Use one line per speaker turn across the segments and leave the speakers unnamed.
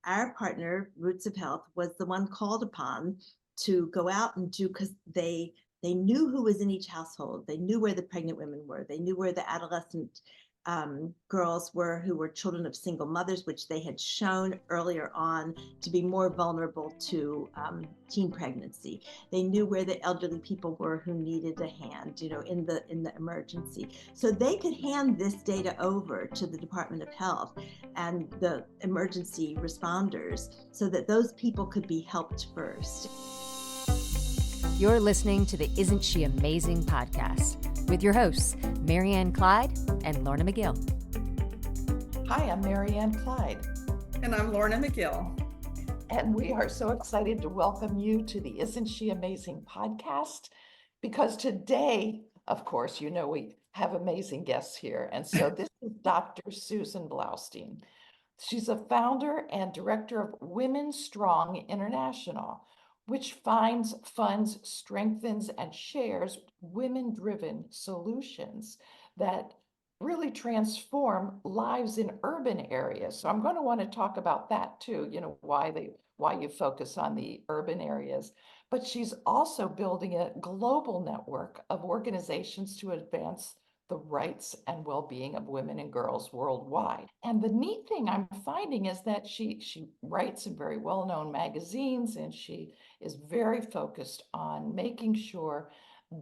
our partner, Roots of Health, was the one called upon to go out and do, because they knew who was in each household. They knew where the pregnant women were. They knew where the adolescent girls were who were children of single mothers, which they had shown earlier on to be more vulnerable to teen pregnancy. They knew where the elderly people were who needed a hand, in the emergency. So they could hand this data over to the Department of Health and the emergency responders so that those people could be helped first.
You're listening to the Isn't She Amazing podcast with your hosts, Marianne Clyde and Lorna McGill.
Hi, I'm Marianne Clyde.
And I'm Lorna McGill.
And we are so excited to welcome you to the Isn't She Amazing podcast, because today, of course, we have amazing guests here. And so this is Dr. Susan Blaustein. She's a founder and director of WomenStrong International, which funds, strengthens, and shares women-driven solutions that really transform lives in urban areas. So I'm going to want to talk about that too, why you focus on the urban areas. But she's also building a global network of organizations to advance the rights and well-being of women and girls worldwide. And the neat thing I'm finding is that she writes in very well-known magazines, and she is very focused on making sure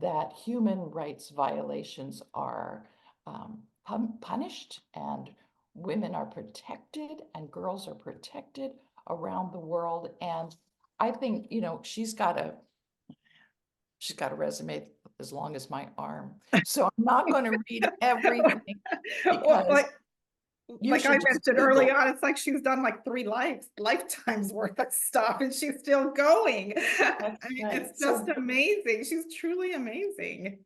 that human rights violations are punished, and women are protected, and girls are protected around the world. And I think, she's got a resume as long as my arm. So I'm not going to read everything.
Well, like I mentioned early on, it's like she's done like 3 lifetimes worth of stuff, and she's still going. It's just amazing. She's truly amazing.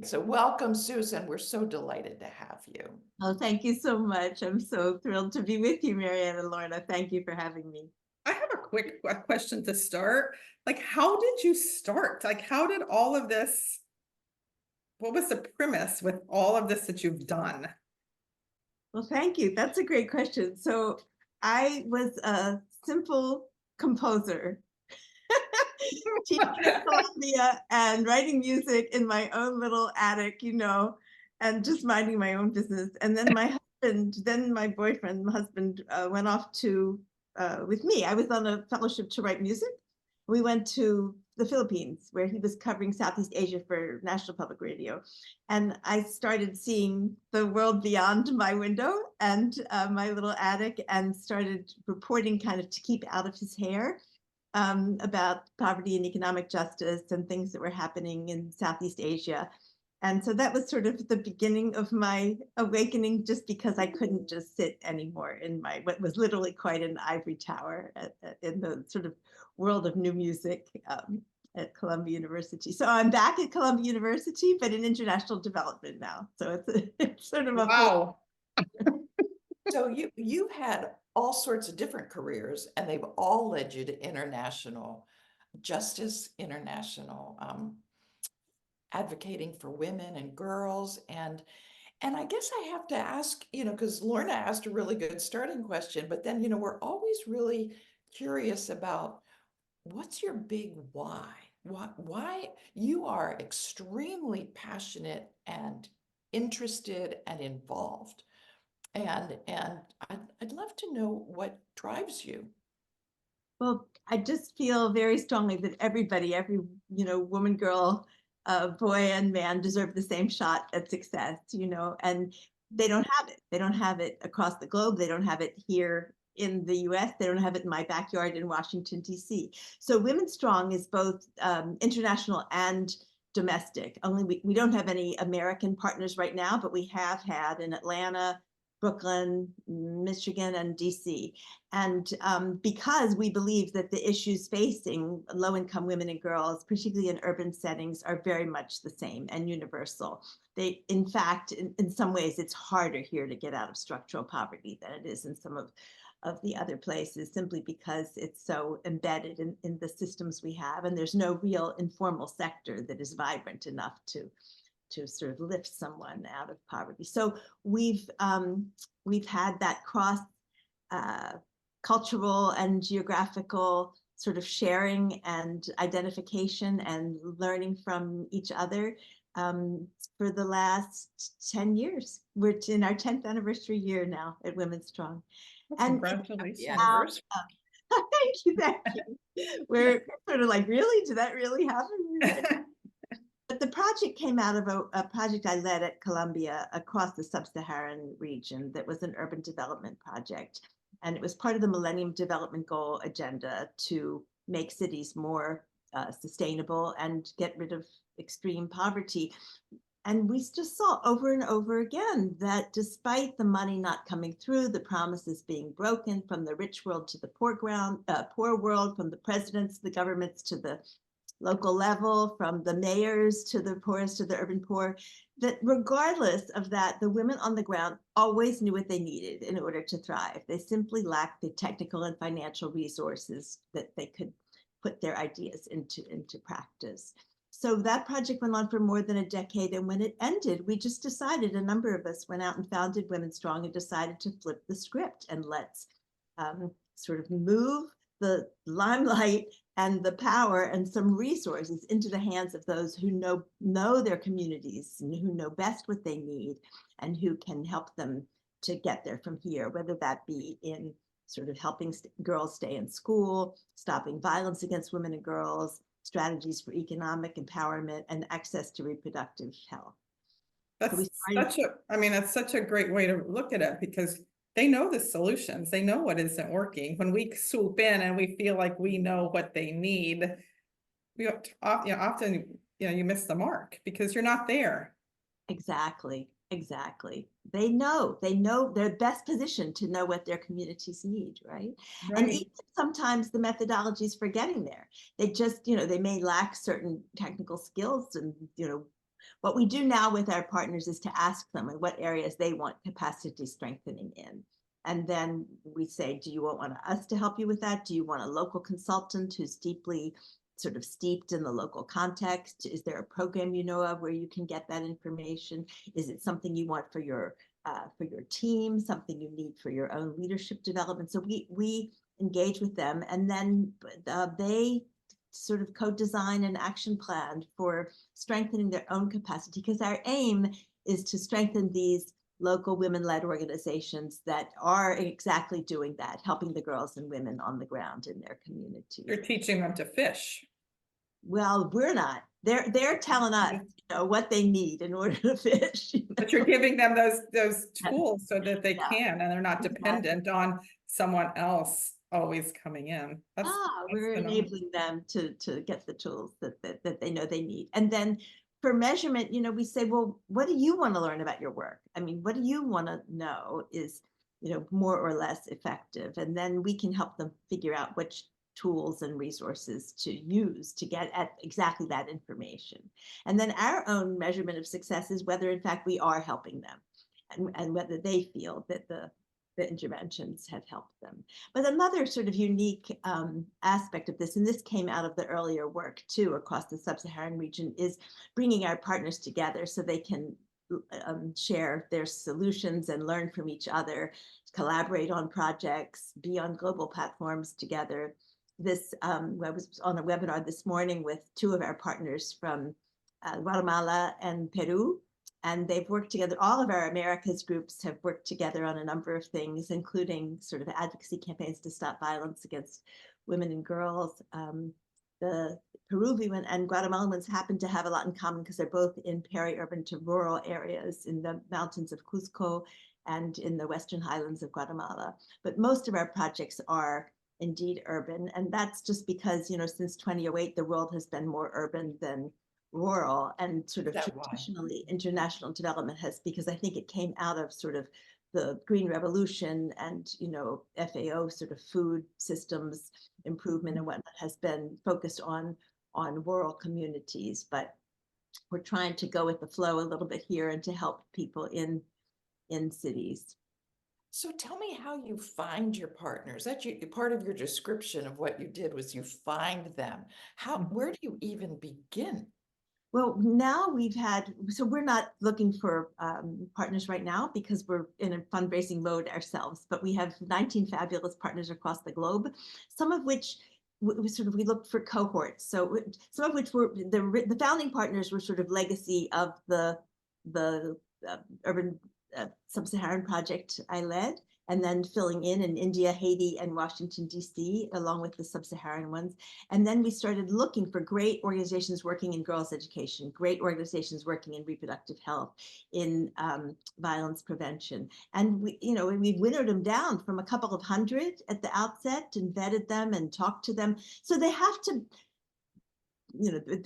So welcome, Susan. We're so delighted to have you.
Oh, thank you so much. I'm so thrilled to be with you, Marianne and Lorna. Thank you for having me.
I have a quick question to start. Like, how did you start? Like, how did all of this, what was the premise with all of this that you've done?
Well, thank you. That's a great question. So I was a simple composer, teaching at Columbia and writing music in my own little attic, and just minding my own business. And then my husband went off with me. I was on a fellowship to write music. We went to the Philippines, where he was covering Southeast Asia for National Public Radio. And I started seeing the world beyond my window and my little attic, and started reporting kind of to keep out of his hair about poverty and economic justice and things that were happening in Southeast Asia. And so that was sort of the beginning of my awakening, just because I couldn't just sit anymore in what was literally quite an ivory tower in the sort of world of new music at Columbia University. So I'm back at Columbia University, but in international development now. So it's sort of a
wow.
So you had all sorts of different careers, and they've all led you to international justice, international advocating for women and girls. And I guess I have to ask, because Lorna asked a really good starting question, but then, we're always really curious about what's your big why? Why you are extremely passionate and interested and involved. And I'd love to know what drives you.
Well, I just feel very strongly that every woman, girl, boy, and man deserve the same shot at success, and they don't have it. They don't have it across the globe. They don't have it here in the US. They don't have it in my backyard in Washington, D.C. So WomenStrong is both international and domestic. Only we don't have any American partners right now, but we have had in Atlanta, Brooklyn, Michigan, and DC. And because we believe that the issues facing low-income women and girls, particularly in urban settings, are very much the same and universal. In fact, in some ways, it's harder here to get out of structural poverty than it is in some of the other places, simply because it's so embedded in the systems we have, and there's no real informal sector that is vibrant enough to sort of lift someone out of poverty. So we've had that cross cultural and geographical sort of sharing and identification and learning from each other for the last 10 years. We're in our 10th anniversary year now at WomenStrong. And
Congratulations.
Anniversary.
thank you, thank you. We're sort of like, really? Did that really happen? But the project came out of a project I led at Columbia across the sub-Saharan region that was an urban development project. And it was part of the Millennium Development Goal agenda to make cities more sustainable and get rid of extreme poverty. And we just saw over and over again that despite the money not coming through, the promises being broken from the rich world to the poor world, from the presidents, the governments to the local level, from the mayors to the poorest to the urban poor, that regardless of that, the women on the ground always knew what they needed in order to thrive. They simply lacked the technical and financial resources that they could put their ideas into practice. So that project went on for more than a decade. And when it ended, we just decided, a number of us went out and founded WomenStrong and decided to flip the script and let's sort of move the limelight and the power and some resources into the hands of those who know their communities and who know best what they need and who can help them to get there from here, whether that be in sort of helping girls stay in school, stopping violence against women and girls, strategies for economic empowerment, and access to reproductive health.
That's it's such a great way to look at it, because they know the solutions. They know what isn't working. When we swoop in and we feel like we know what they need, we often you miss the mark because you're not there.
Exactly. They know they're best positioned to know what their communities need, right? And even sometimes the methodologies for getting there, they just, they may lack certain technical skills. And, what we do now with our partners is to ask them in what areas they want capacity strengthening in. And then we say, do you want us to help you with that? Do you want a local consultant who's deeply sort of steeped in the local context? Is there a program you know of where you can get that information? Is it something you want for your team, something you need for your own leadership development? So we engage with them, and then they sort of co-design an action plan for strengthening their own capacity, because our aim is to strengthen these local women-led organizations that are exactly doing that, helping the girls and women on the ground in their community.
You're teaching them to fish.
Well, we're not. They're telling us, what they need in order to fish.
But you're giving them those tools so that they can, and they're not dependent on someone else always coming in.
We're enabling them to get the tools that they know they need. And then for measurement, we say, well, what do you want to learn about your work? I mean, what do you want to know is, more or less effective? And then we can help them figure out which tools and resources to use to get at exactly that information. And then our own measurement of success is whether in fact we are helping them, and whether they feel that the interventions have helped them. But another sort of unique aspect of this, and this came out of the earlier work too across the sub-Saharan region, is bringing our partners together so they can share their solutions and learn from each other, collaborate on projects, be on global platforms together. I was on a webinar this morning with two of our partners from Guatemala and Peru, and they've worked together. All of our Americas groups have worked together on a number of things, including sort of advocacy campaigns to stop violence against women and girls. The Peruvian and Guatemalan ones happen to have a lot in common because they're both in peri-urban to rural areas in the mountains of Cusco and in the Western highlands of Guatemala. But most of our projects are indeed urban. And that's just because, since 2008, the world has been more urban than rural, and sort of traditionally international development has, because I think it came out of sort of the Green Revolution and, FAO sort of food systems improvement and whatnot has been focused on rural communities. But we're trying to go with the flow a little bit here and to help people in cities.
So tell me how you find your partners. That's part of your description of what you did was you find them. Where do you even begin?
Well, now so we're not looking for partners right now because we're in a fundraising mode ourselves, but we have 19 fabulous partners across the globe, some of which we looked for cohorts. So some of which were the founding partners were sort of legacy of the urban sub-Saharan project I led, and then filling in India, Haiti, and Washington, D.C., along with the sub-Saharan ones. And then we started looking for great organizations working in girls' education, great organizations working in reproductive health, in violence prevention. And we winnowed them down from a couple of hundred at the outset and vetted them and talked to them. So they have to,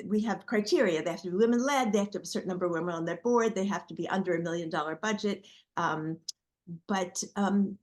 we have criteria. They have to be women-led. They have to have a certain number of women on their board. They have to be under $1 million budget. But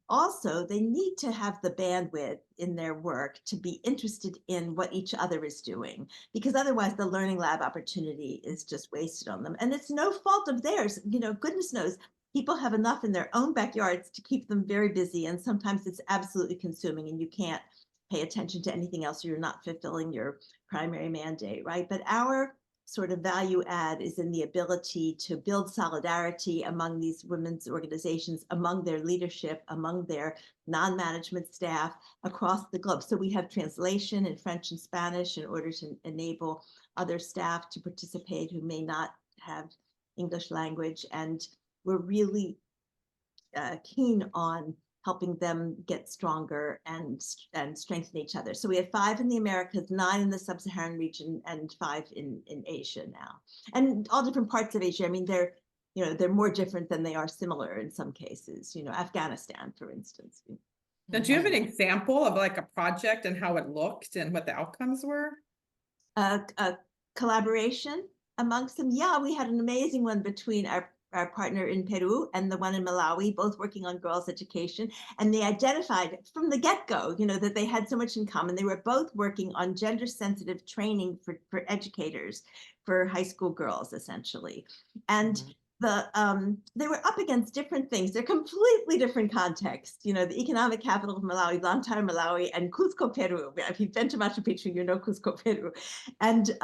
also they need to have the bandwidth in their work to be interested in what each other is doing, because otherwise the learning lab opportunity is just wasted on them. And it's no fault of theirs. Goodness knows, people have enough in their own backyards to keep them very busy. And sometimes it's absolutely consuming and you can't pay attention to anything else. You're not fulfilling your primary mandate, right? But our sort of value add is in the ability to build solidarity among these women's organizations, among their leadership, among their non-management staff across the globe. So we have translation in French and Spanish in order to enable other staff to participate who may not have English language. And we're really keen on helping them get stronger and strengthen each other. So we have 5 in the Americas, 9 in the sub-Saharan region, and 5 in Asia now, and all different parts of Asia. I mean, they're more different than they are similar in some cases. Afghanistan, for instance.
Now, do you have an example of like a project and how it looked and what the outcomes were?
A collaboration amongst them. Yeah, we had an amazing one between our partner in Peru and the one in Malawi, both working on girls' education. And they identified from the get-go, that they had so much in common. They were both working on gender-sensitive training for educators, for high school girls, essentially. And they were up against different things. They're completely different contexts. The economic capital of Malawi, Blaustein, Malawi, and Cusco, Peru. If you've been to Machu Picchu, you know Cusco, Peru. And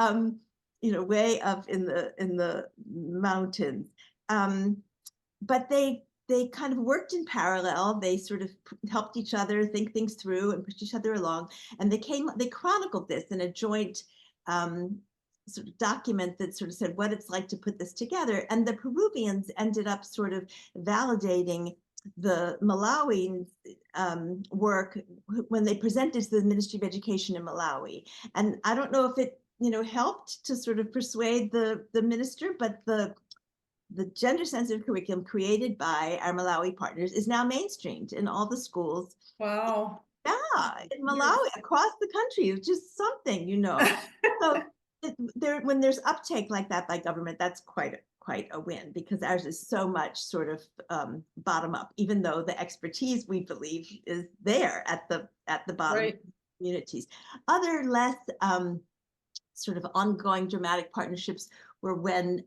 way up in the mountains. But they kind of worked in parallel. They sort of helped each other think things through and pushed each other along. And they chronicled this in a joint sort of document that sort of said what it's like to put this together. And the Peruvians ended up sort of validating the Malawi work when they presented to the Ministry of Education in Malawi. And I don't know if it helped to sort of persuade the minister, but the gender-sensitive curriculum created by our Malawi partners is now mainstreamed in all the schools.
Wow.
Yeah, in Malawi, across the country. It's just something, So when there's uptake like that by government, that's quite a win, because ours is so much sort of bottom up, even though the expertise, we believe, is there at the bottom
Right.
communities. Other less sort of ongoing dramatic partnerships were when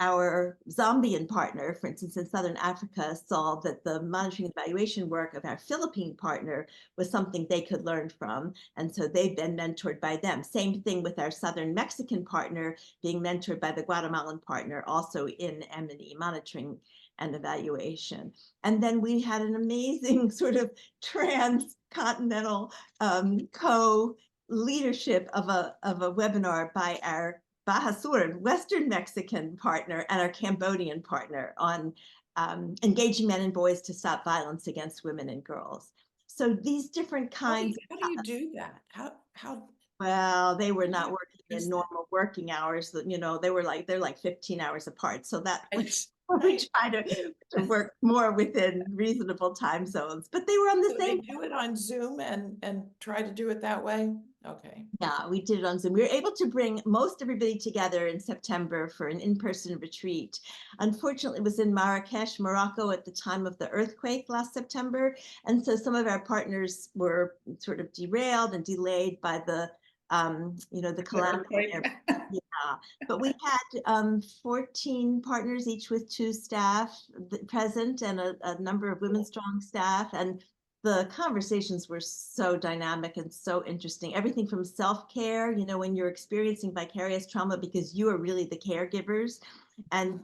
our Zambian partner, for instance, in Southern Africa, saw that the monitoring and evaluation work of our Philippine partner was something they could learn from. And so they've been mentored by them. Same thing with our Southern Mexican partner being mentored by the Guatemalan partner, also in M&E, monitoring and evaluation. And then we had an amazing sort of transcontinental co-leadership of a webinar by our Bahasur, Western Mexican partner, and our Cambodian partner on engaging men and boys to stop violence against women and girls. So these different kinds.
How do you do that? How?
Well, they were not working in normal working hours. They're like 15 hours apart. So that we try to work more within reasonable time zones. But they were on the same.
They do it on Zoom and try to do it that way. Okay.
Yeah, we did it on Zoom. We were able to bring most everybody together in September for an in-person retreat. Unfortunately, it was in Marrakesh, Morocco at the time of the earthquake last September. And so some of our partners were sort of derailed and delayed by the calamity. Yeah, but we had 14 partners, each with 2 staff present, and a number of WomenStrong staff. And the conversations were so dynamic and so interesting. Everything from self-care, when you're experiencing vicarious trauma because you are really the caregivers, and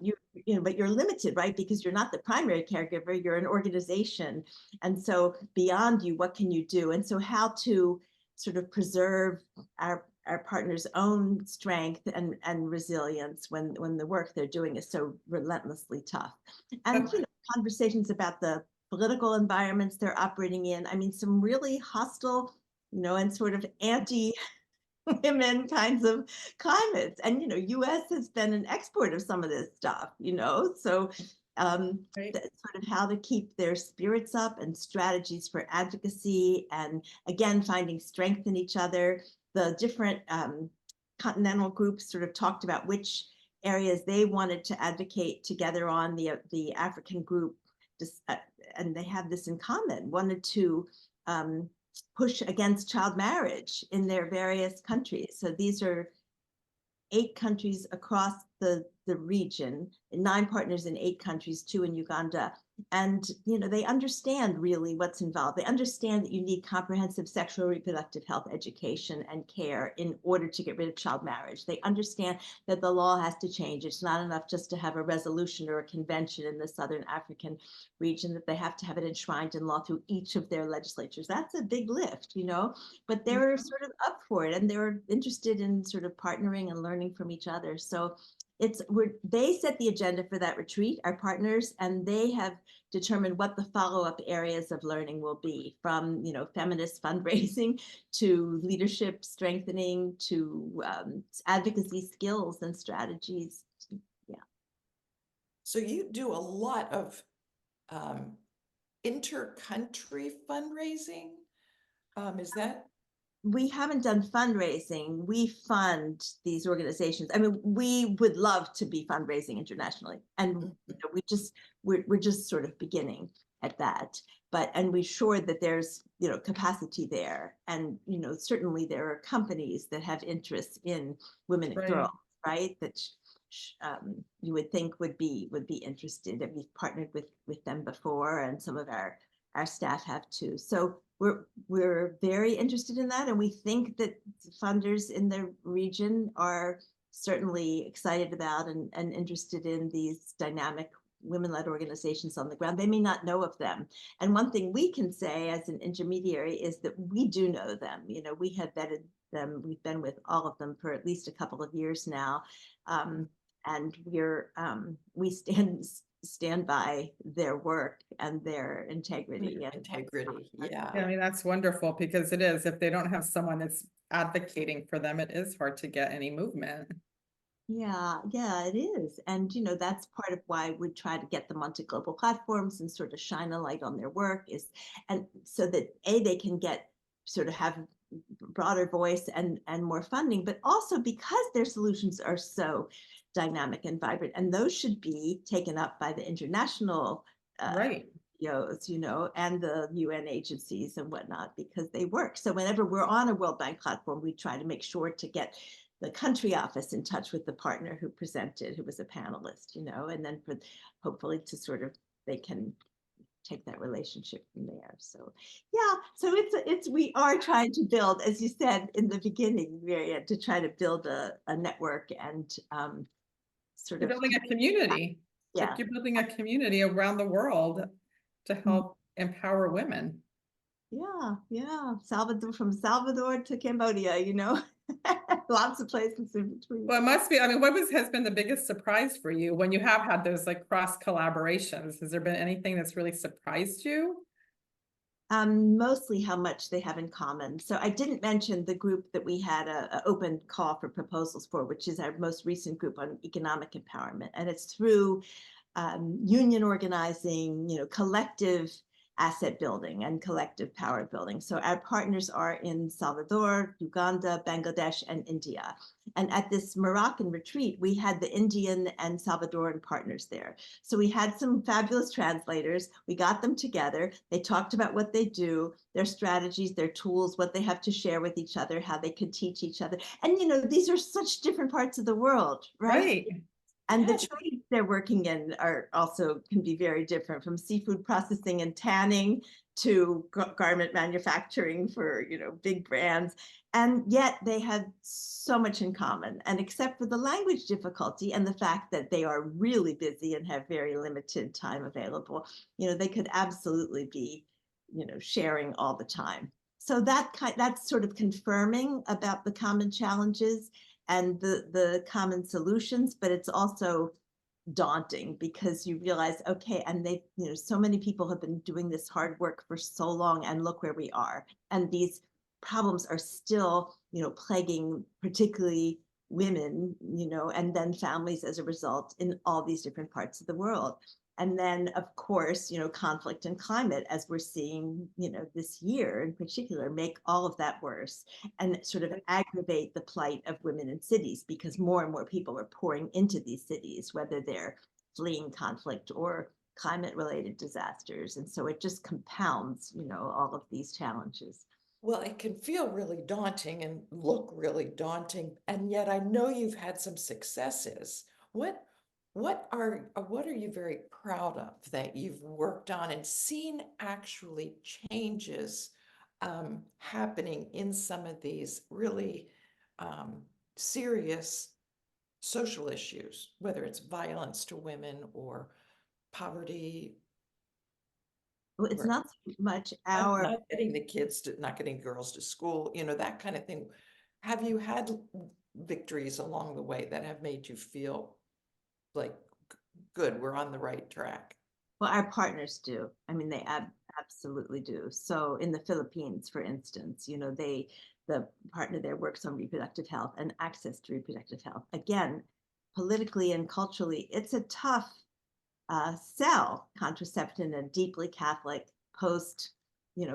but you're limited, right? Because you're not the primary caregiver, you're an organization. And so beyond you, what can you do? And so how to sort of preserve our partner's own strength and resilience when the work they're doing is so relentlessly tough. And conversations about the political environments they're operating in. I mean, some really hostile, and sort of anti-women kinds of climates. And, US has been an export of some of this stuff, so sort of how to keep their spirits up and strategies for advocacy, and again, finding strength in each other. The different continental groups sort of talked about which areas they wanted to advocate together on. The African group, and they have this in common, wanted to push against child marriage in their various countries. So these are 8 countries across the region, 9 partners in 8 countries, 2 in Uganda. And, they understand really what's involved. They understand that you need comprehensive sexual reproductive health education and care in order to get rid of child marriage. They understand that the law has to change. It's not enough just to have a resolution or a convention in the Southern African region, that they have to have it enshrined in law through each of their legislatures. That's a big lift, but they're sort of up for it, and they're interested in sort of partnering and learning from each other. So they set the agenda for that retreat, our partners, and they have determined what the follow-up areas of learning will be, from feminist fundraising to leadership strengthening to advocacy skills and strategies. Yeah.
So you do a lot of inter-country fundraising. Is that?
We haven't done fundraising. We fund these organizations. I mean, we would love to be fundraising internationally, and we're just sort of beginning at that. And we're sure that there's capacity there, and certainly there are companies that have interests in women and girls, right? That you would think would be interested. And we've partnered with them before, and some of our staff have too. So we're very interested in that, and we think that funders in the region are certainly excited about and interested in these dynamic women-led organizations on the ground. They may not know of them. And one thing we can say as an intermediary is that we do know them. We have vetted them. We've been with all of them for at least a couple of years now. And we stand by their work and their integrity.
Yeah.
I mean, that's wonderful, because it is, if they don't have someone that's advocating for them, it is hard to get any movement.
Yeah, it is. And, that's part of why we try to get them onto global platforms and sort of shine a light on their work, and so that they can have broader voice and more funding, but also because their solutions are so dynamic and vibrant, and those should be taken up by the international NGOs, and the UN agencies and whatnot, because they work. So whenever we're on a World Bank platform, we try to make sure to get the country office in touch with the partner who presented, who was a panelist, and then hopefully to sort of, they can take that relationship from there. So we are trying to build, as you said in the beginning, Marianne, to try to build a network and sort of
building a community.
Yeah.
Like you're building a community around the world to help empower women.
Yeah. From Salvador to Cambodia, lots of places in between.
Well, it must be. I mean, what has been the biggest surprise for you when you have had those cross collaborations? Has there been anything that's really surprised you?
Mostly how much they have in common. So I didn't mention the group that we had an open call for proposals for, which is our most recent group on economic empowerment. And it's through union organizing, collective asset building and collective power building. So our partners are in Salvador, Uganda, Bangladesh, and India. And at this Moroccan retreat, we had the Indian and Salvadoran partners there. So we had some fabulous translators. We got them together. They talked about what they do, their strategies, their tools, what they have to share with each other, how they could teach each other. And, these are such different parts of the world, right? And the trades they're working in are also can be very different, from seafood processing and tanning to garment manufacturing for, big brands. And yet they have so much in common. And except for the language difficulty and the fact that they are really busy and have very limited time available, they could absolutely be, sharing all the time. So that's sort of confirming about the common challenges and the common solutions, but it's also daunting because you realize, okay, and they, so many people have been doing this hard work for so long, and look where we are. And these problems are still, plaguing particularly women, and then families as a result in all these different parts of the world. And then, of course, conflict and climate, as we're seeing, this year in particular, make all of that worse and sort of aggravate the plight of women in cities, because more and more people are pouring into these cities, whether they're fleeing conflict or climate related disasters. And so it just compounds, all of these challenges.
Well, it can feel really daunting and look really daunting, and yet I know you've had some successes. What are you very proud of that you've worked on and seen actually changes happening in some of these really serious social issues, whether it's violence to women or poverty?
Well, it's
or
not so much
not getting the kids to, not getting girls to school, that kind of thing. Have you had victories along the way that have made you feel like, good, we're on the right track?
Well, our partners do. I mean, they absolutely do. So in the Philippines, for instance, the partner there works on reproductive health and access to reproductive health. Again, politically and culturally, it's a tough sell, contraception in a deeply Catholic post,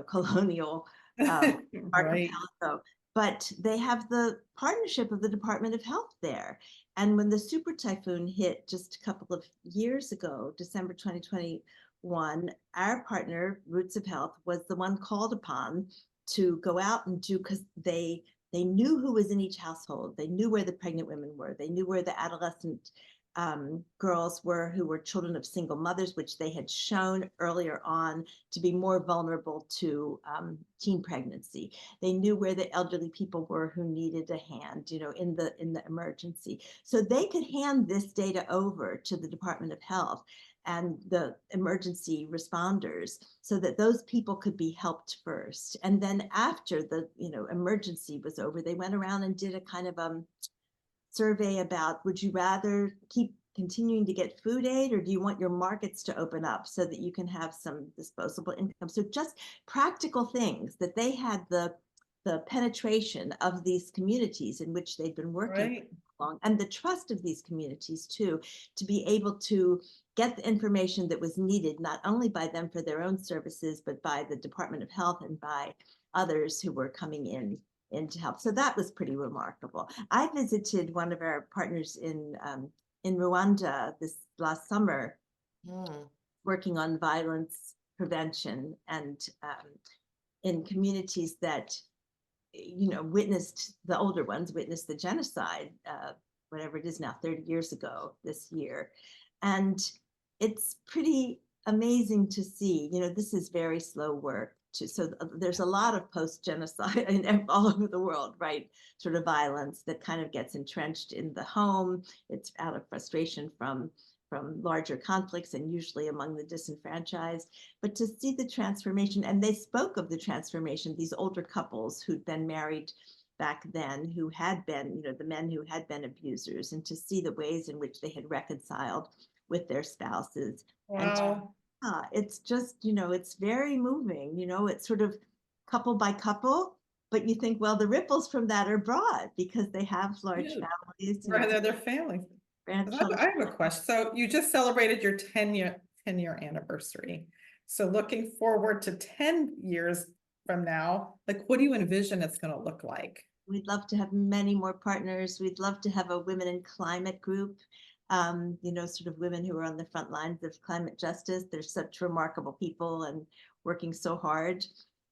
colonial
Right.
archipelago. But they have the partnership of the Department of Health there. And when the super typhoon hit just a couple of years ago, December 2021, our partner, Roots of Health, was the one called upon to go out and do, because they knew who was in each household. They knew where the pregnant women were. They knew where the adolescent girls were who were children of single mothers, which they had shown earlier on to be more vulnerable to teen pregnancy. They knew where the elderly people were who needed a hand, in the emergency. So they could hand this data over to the Department of Health and the emergency responders so that those people could be helped first. And then after the emergency was over, they went around and did a kind of survey about, would you rather keep continuing to get food aid, or do you want your markets to open up so that you can have some disposable income? So just practical things that they had the penetration of these communities in which they've been working
Right.
along, and the trust of these communities too, to be able to get the information that was needed, not only by them for their own services, but by the Department of Health and by others who were coming in to help. So that was pretty remarkable. I visited one of our partners in Rwanda this last summer, working on violence prevention, and in communities that witnessed, the older ones witnessed the genocide, whatever it is now, 30 years ago this year. And it's pretty amazing to see, this is very slow work. So there's a lot of post-genocide all over the world, right? Sort of violence that kind of gets entrenched in the home. It's out of frustration from larger conflicts, and usually among the disenfranchised. But to see the transformation, and they spoke of the transformation, these older couples who'd been married back then, who had been, the men who had been abusers, and to see the ways in which they had reconciled with their spouses.
Wow.
And it's just, it's very moving, it's sort of couple by couple, but you think, well, the ripples from that are broad because they have large families.
Right, they're their families.
Grandchildren.
I have a question. So you just celebrated your 10-year anniversary. So looking forward to 10 years from now, like, what do you envision it's going to look like?
We'd love to have many more partners. We'd love to have a women in climate group, sort of women who are on the front lines of climate justice. They're such remarkable people and working so hard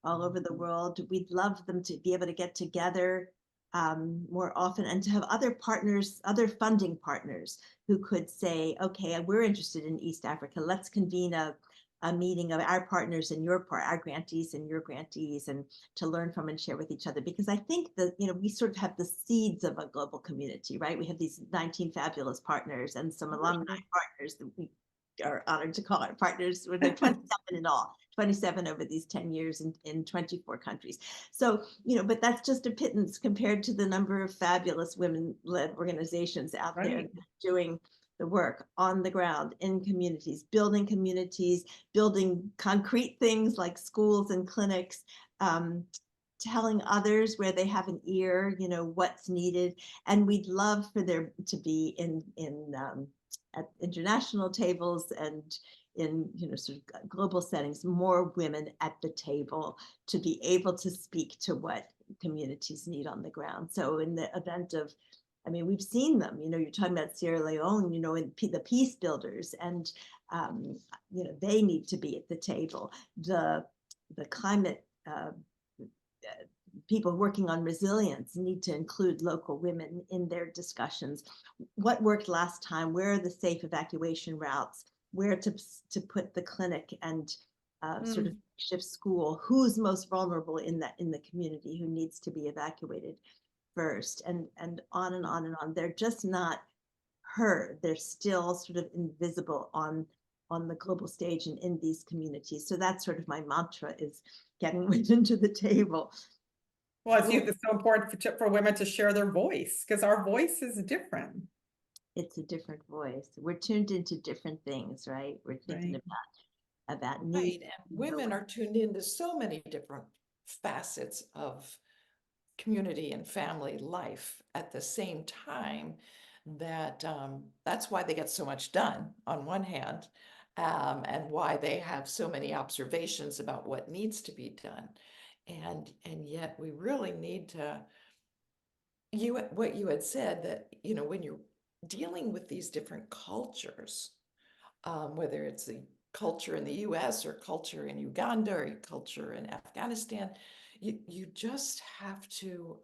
all over the world. We'd love them to be able to get together more often, and to have other partners, other funding partners who could say, okay, we're interested in East Africa. Let's convene a a meeting of our partners and our grantees and your grantees, and to learn from and share with each other. Because I think that, we sort of have the seeds of a global community, right? We have these 19 fabulous partners and some alumni partners that we are honored to call our partners. They're 27 in all, 27 over these 10 years in 24 countries. So, but that's just a pittance compared to the number of fabulous women-led organizations out there doing the work on the ground in communities, building concrete things like schools and clinics, telling others where they have an ear, what's needed. And we'd love for there to be at international tables and in sort of global settings, more women at the table to be able to speak to what communities need on the ground. So in the event of, we've seen them, you're talking about Sierra Leone, and the peace builders, and, they need to be at the table. The climate people working on resilience need to include local women in their discussions. What worked last time? Where are the safe evacuation routes? Where to put the clinic and sort of shift school? Who's most vulnerable in the community who needs to be evacuated first, and on and on and on. They're just not heard. They're still sort of invisible on the global stage and in these communities. So that's sort of my mantra, is getting women to the table.
Well, it's so important for women to share their voice, because our voice is different.
It's a different voice. We're tuned into different things, right? We're thinking about needs.
Right. And women are tuned into so many different facets of community and family life at the same time, that that's why they get so much done on one hand, and why they have so many observations about what needs to be done. And yet we really need to, what you had said, that, when you're dealing with these different cultures, whether it's the culture in the US or culture in Uganda or culture in Afghanistan, you just have to,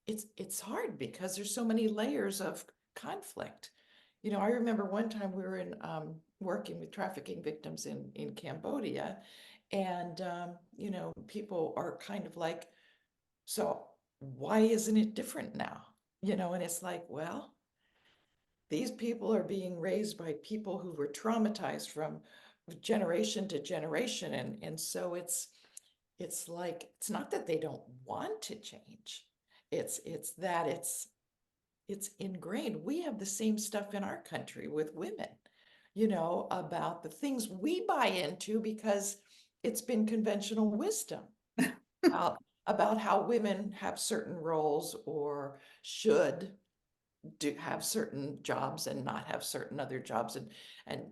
it's hard because there's so many layers of conflict. I remember one time we were in working with trafficking victims in Cambodia, and people are kind of like, so why isn't it different now? And it's like, well, these people are being raised by people who were traumatized from generation to generation, and so it's like, it's not that they don't want to change, it's that it's ingrained. We have the same stuff in our country with women, about the things we buy into because it's been conventional wisdom about how women have certain roles or should have certain jobs and not have certain other jobs, and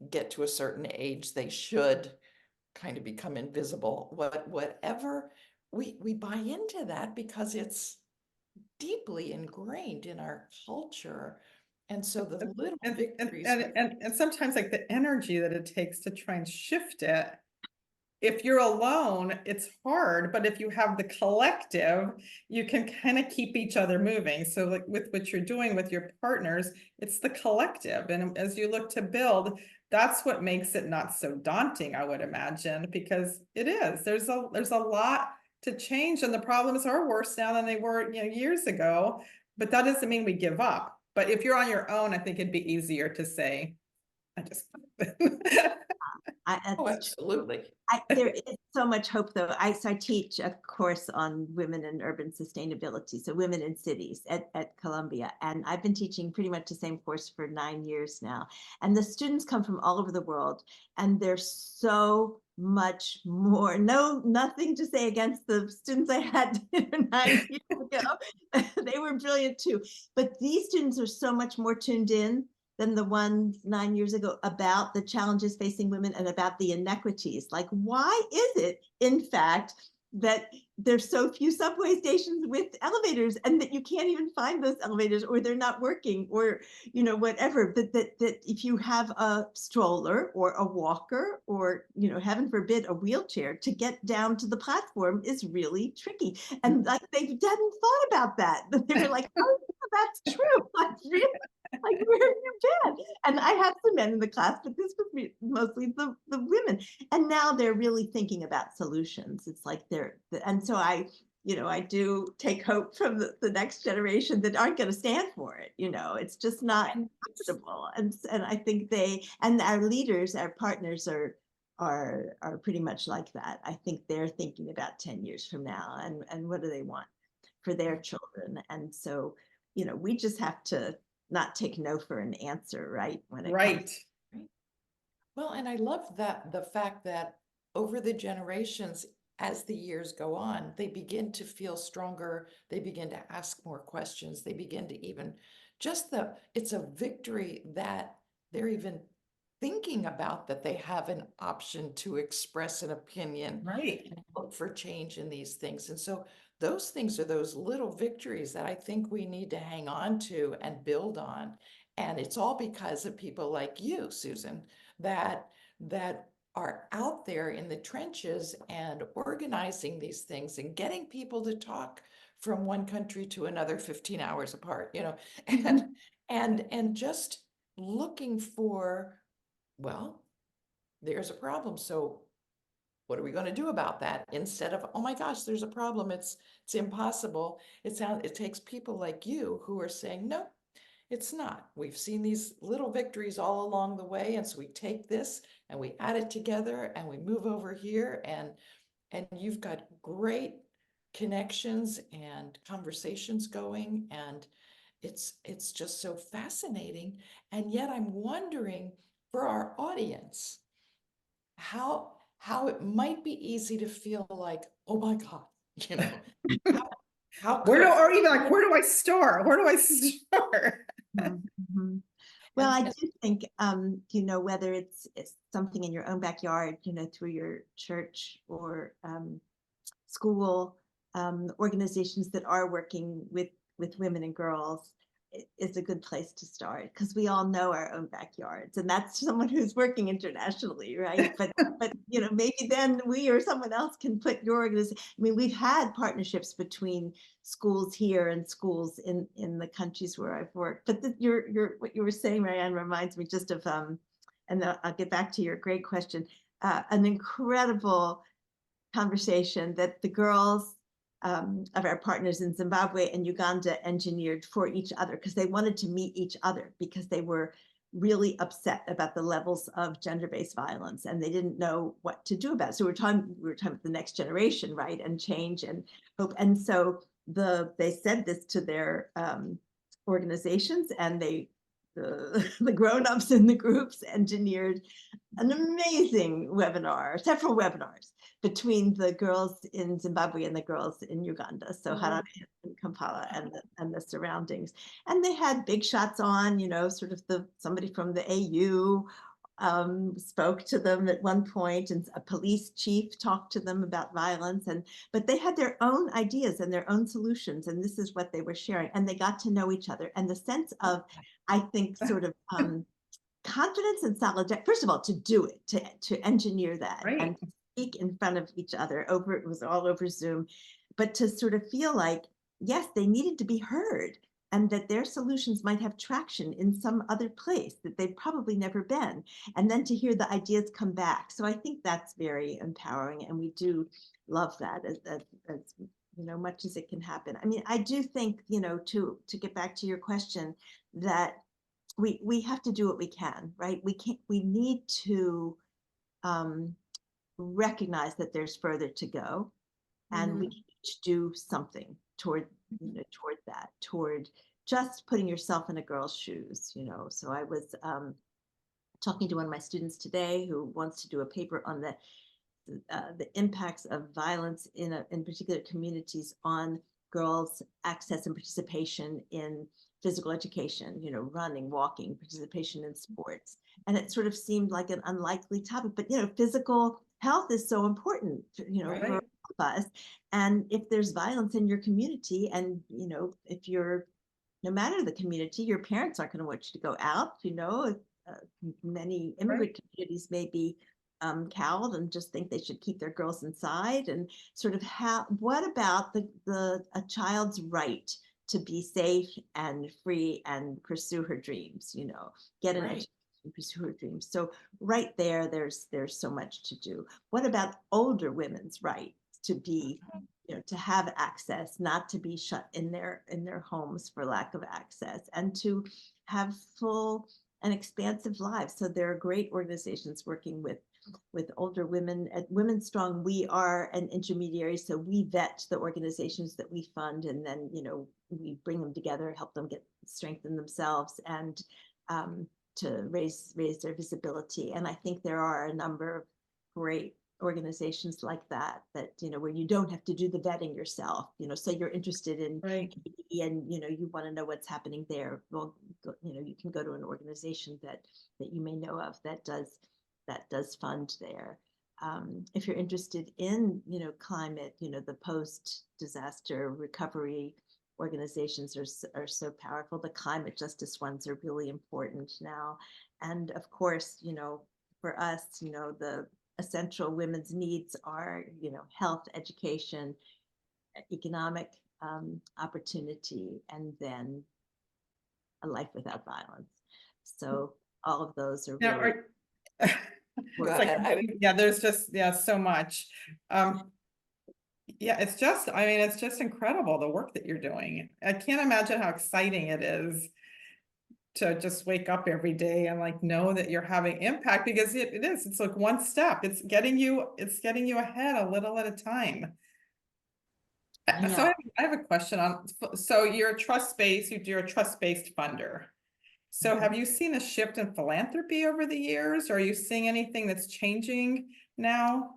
get to a certain age they should kind of become invisible. Whatever, we buy into that because it's deeply ingrained in our culture. And so the little victories
and sometimes, like, the energy that it takes to try and shift it, if you're alone, it's hard, but if you have the collective, you can kind of keep each other moving. So like with what you're doing with your partners, it's the collective. And as you look to build, that's what makes it not so daunting, I would imagine, because it is. There's a lot to change, and the problems are worse now than they were, years ago. But that doesn't mean we give up. But if you're on your own, I think it'd be easier to say, I just
oh, absolutely.
There is so much hope, though. I teach a course on women and urban sustainability, so women in cities at Columbia, and I've been teaching pretty much the same course for 9 years now. And the students come from all over the world, and there's so much more. Nothing to say against the students I had 9 years ago. They were brilliant too, but these students are so much more tuned in than the ones 9 years ago, about the challenges facing women and about the inequities. Like, why is it, in fact, that there's so few subway stations with elevators, and that you can't even find those elevators, or they're not working, or whatever? That if you have a stroller or a walker, or heaven forbid, a wheelchair, to get down to the platform is really tricky. And like, they hadn't thought about that. They were like, oh, that's true. Like, really? Like, where have you been? And I had some men in the class, but this was mostly the women. And now they're really thinking about solutions. It's like and so I do take hope from the next generation that aren't going to stand for it. It's just not comfortable. And I think and our leaders, our partners are pretty much like that. I think they're thinking about 10 years from now and what do they want for their children. And so, we just have to not take no for an answer, right? When it
Right.
comes.
Well, and I love that the fact that over the generations, as the years go on, they begin to feel stronger. They begin to ask more questions. They begin to even it's a victory that they're even thinking about, that they have an option to express an opinion
Right.
and look for change in these things. And so those things are those little victories that I think we need to hang on to and build on. And it's all because of people like you, Susan, that are out there in the trenches and organizing these things and getting people to talk from one country to another 15 hours apart, and just looking for, well, there's a problem. So what are we going to do about that? Instead of, oh my gosh, there's a problem. It's impossible. It takes people like you who are saying, no, it's not. We've seen these little victories all along the way. And so we take this and we add it together and we move over here, and you've got great connections and conversations going, and it's just so fascinating. And yet I'm wondering, for our audience, how it might be easy to feel like, oh my God, how
Where do,
could
or even like, where do I start? Where do I start?
Mm-hmm. Well, I do think, whether it's something in your own backyard, through your church or school, organizations that are working with women and girls is a good place to start, because we all know our own backyards, and that's someone who's working internationally, right? But maybe then we or someone else can put your organization. I mean, we've had partnerships between schools here and schools in the countries where I've worked. But what you were saying, Marianne, reminds me just of and I'll get back to your great question. An incredible conversation that the girls of our partners in Zimbabwe and Uganda engineered for each other, because they wanted to meet each other, because they were really upset about the levels of gender-based violence and they didn't know what to do about it. So we were talking about the next generation, right? And change and hope. And so they said this to their organizations, and the grown-ups in the groups engineered an amazing webinar, several webinars between the girls in Zimbabwe and the girls in Uganda. So Harare and Kampala and the surroundings. And they had big shots on, sort of somebody from the AU spoke to them at one point, and a police chief talked to them about violence. But they had their own ideas and their own solutions, and this is what they were sharing. And they got to know each other. And the sense of, I think, sort of confidence and solidarity, first of all, to do it, to engineer that,
Right.
and to speak in front of each other it was all over Zoom, but to sort of feel like, yes, they needed to be heard, and that their solutions might have traction in some other place that they've probably never been, and then to hear the ideas come back. So I think that's very empowering, and we do love that as much as it can happen. I mean, I do think, to get back to your question, that we have to do what we can, right? We need to recognize that there's further to go, and we need to do something toward just putting yourself in a girl's shoes. So I was talking to one of my students today who wants to do a paper on the impacts of violence in particular communities on girls' access and participation in physical education, running, walking, participation in sports. And it sort of seemed like an unlikely topic, but physical health is so important,
Right.
for all of us. And if there's violence in your community, and if you're, no matter the community, your parents aren't going to want you to go out. Many immigrant communities may be cowed and just think they should keep their girls inside, and sort of what about a child's right to be safe and free and pursue her dreams, get an
Right.
education and pursue her dreams. So right there, there's so much to do. What about older women's right to be, to have access, not to be shut in their homes for lack of access, and to have full and expansive lives? So there are great organizations working with older women. At WomenStrong, we are an intermediary, so we vet the organizations that we fund, and then we bring them together, help them get strengthen themselves, and to raise their visibility. And I think there are a number of great organizations like that where you don't have to do the vetting yourself. Say you're interested in
Right.
and you want to know what's happening there. Well, you can go to an organization that you may know of that does fund there. If you're interested in climate, the post-disaster recovery organizations are so powerful. The climate justice ones are really important now. And of course, for us, the essential women's needs are, health, education, economic opportunity, and then a life without violence. So all of those are
Now,
really
Go
it's like,
ahead.
yeah, there's just, so much. Yeah, it's just incredible, the work that you're doing. I can't imagine how exciting it is to just wake up every day and like know that you're having impact, because it's like one step. It's getting you ahead a little at a time.
I
So
know.
I have a question so you're a trust-based funder. So have you seen a shift in philanthropy over the years? Or are you seeing anything that's changing now?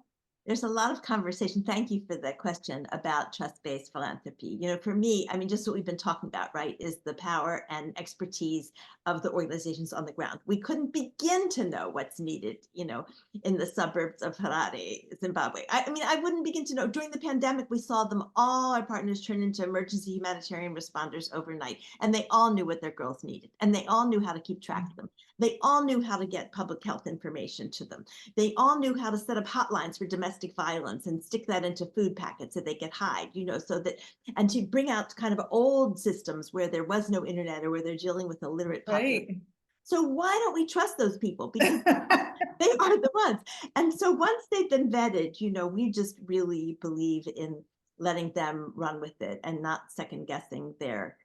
There's a lot of conversation. Thank you for that question about trust-based philanthropy. For me, just what we've been talking about, right, is the power and expertise of the organizations on the ground. We couldn't begin to know what's needed, in the suburbs of Harare, Zimbabwe. I wouldn't begin to know. During the pandemic, we saw them all, our partners, turn into emergency humanitarian responders overnight, and they all knew what their girls needed, and they all knew how to keep track of them. They all knew how to get public health information to them. They all knew how to set up hotlines for domestic violence and stick that into food packets so they could hide, so that, and to bring out kind of old systems where there was no internet or where they're dealing with illiterate population.
Right.
So why don't we trust those people? Because they are the ones. And so once they've been vetted, we just really believe in letting them run with it and not second guessing their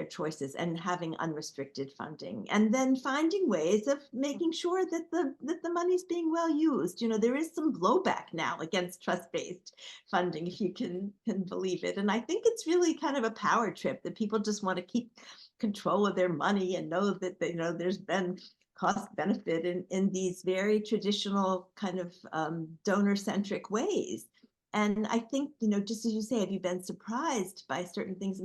choices, and having unrestricted funding, and then finding ways of making sure that the money's being well used. There is some blowback now against trust-based funding, if you can believe it. And I think it's really kind of a power trip that people just want to keep control of their money and know that there's been cost benefit in these very traditional kind of donor-centric ways. And I think, just as you say, have you been surprised by certain things?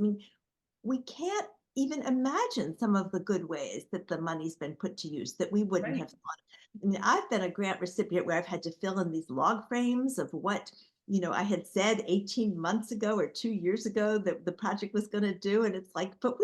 We can't even imagine some of the good ways that the money's been put to use that we wouldn't
Right.
have thought. I've been a grant recipient where I've had to fill in these log frames of what, I had said 18 months ago or 2 years ago that the project was going to do. And it's like, but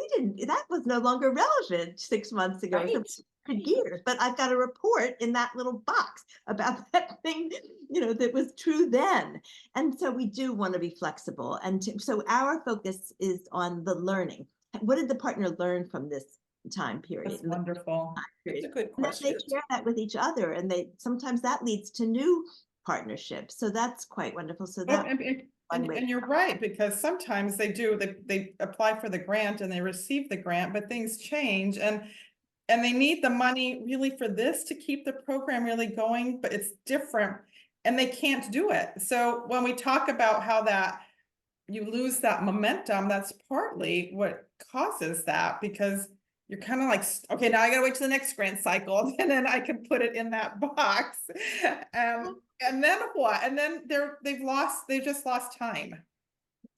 that was no longer relevant 6 months ago.
Right.
For years, but I've got a report in that little box about that thing, that was true then. And so we do want to be flexible. And so our focus is on the learning. What did the partner learn from this time period?
That's wonderful.
It's a good
And then
question.
they share that with each other, and sometimes that leads to new partnerships. So that's quite wonderful. So that
And you're right, because sometimes they apply for the grant and they receive the grant, but things change, and they need the money really for this to keep the program really going, but it's different and they can't do it. So when we talk about how that you lose that momentum, that's partly what causes that, because you're kind of like, okay, now I gotta wait till the next grant cycle and then I can put it in that box. And then what? And then they've just lost time.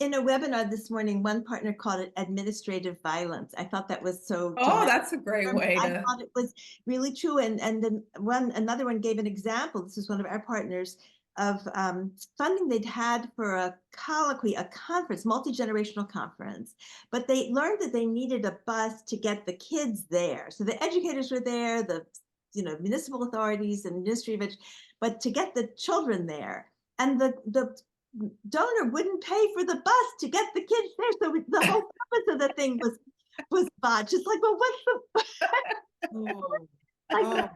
In a webinar this morning, one partner called it administrative violence. I thought that was so
Oh,
dramatic.
that's a great way
I
to.
thought it was really true. And then another one gave an example. This is one of our partners of funding they'd had for a colloquy, a conference, multi-generational conference, but they learned that they needed a bus to get the kids there. So the educators were there, the municipal authorities and Ministry of Education, but to get the children there. And the donor wouldn't pay for the bus to get the kids there. So the whole of the thing was botched. It's like, well, what's the like,
Oh,
how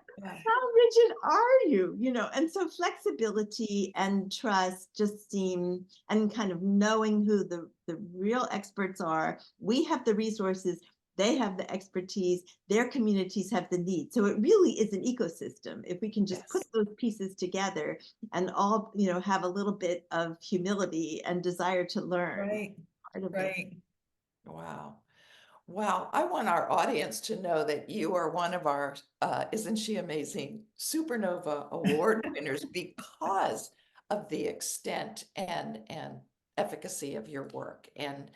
rigid are you? You know, and so flexibility and trust just seem, and kind of knowing who the real experts are. We have the resources, they have the expertise, their communities have the need. So it really is an ecosystem. If we can just put those pieces together and all, you know, have a little bit of humility and desire to learn.
Right,
Part of it.
right.
wow. Wow, I want our audience to know that you are one of our Isn't She Amazing Supernova Award winners because of the extent and efficacy of your work. And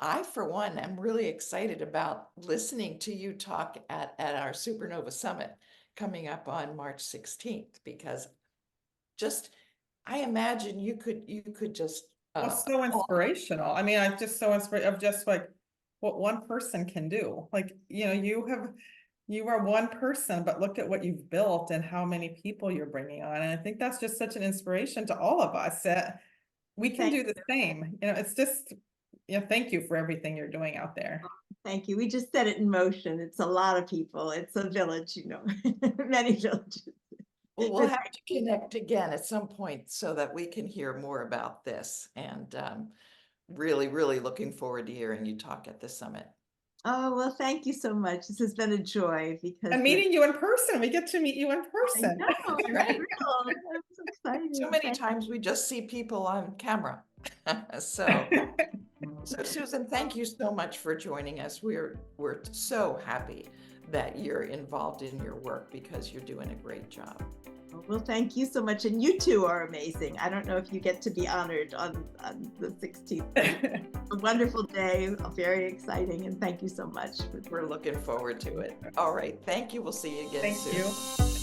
I, for one, am really excited about listening to you talk at our Supernova Summit coming up on March 16th, because just, I imagine you could just
Well, so inspirational. I mean, I'm just so inspired of just like what one person can do. Like, you know, you are one person, but look at what you've built and how many people you're bringing on. And I think that's just such an inspiration to all of us that we can do the same. You know, it's just, you know, thank you for everything you're doing out there.
Thank you. We just set it in motion. It's a lot of people. It's a village, you know, many villages.
Well, we'll have to connect again at some point so that we can hear more about this. And really, really looking forward to hearing you talk at the summit.
Oh, well, thank you so much. This has been a joy because
And meeting you in person, we get to meet you in person.
I know,
Right.
I'm so excited.
Too many times we just see people on camera. So Susan, thank you so much for joining us. We're so happy that you're involved in your work because you're doing a great job.
Well, thank you so much. And you two are amazing. I don't know if you get to be honored on the 16th. A wonderful day, very exciting. And thank you so much.
We're looking forward to it. All right. Thank you. We'll see you again soon.
Thank you.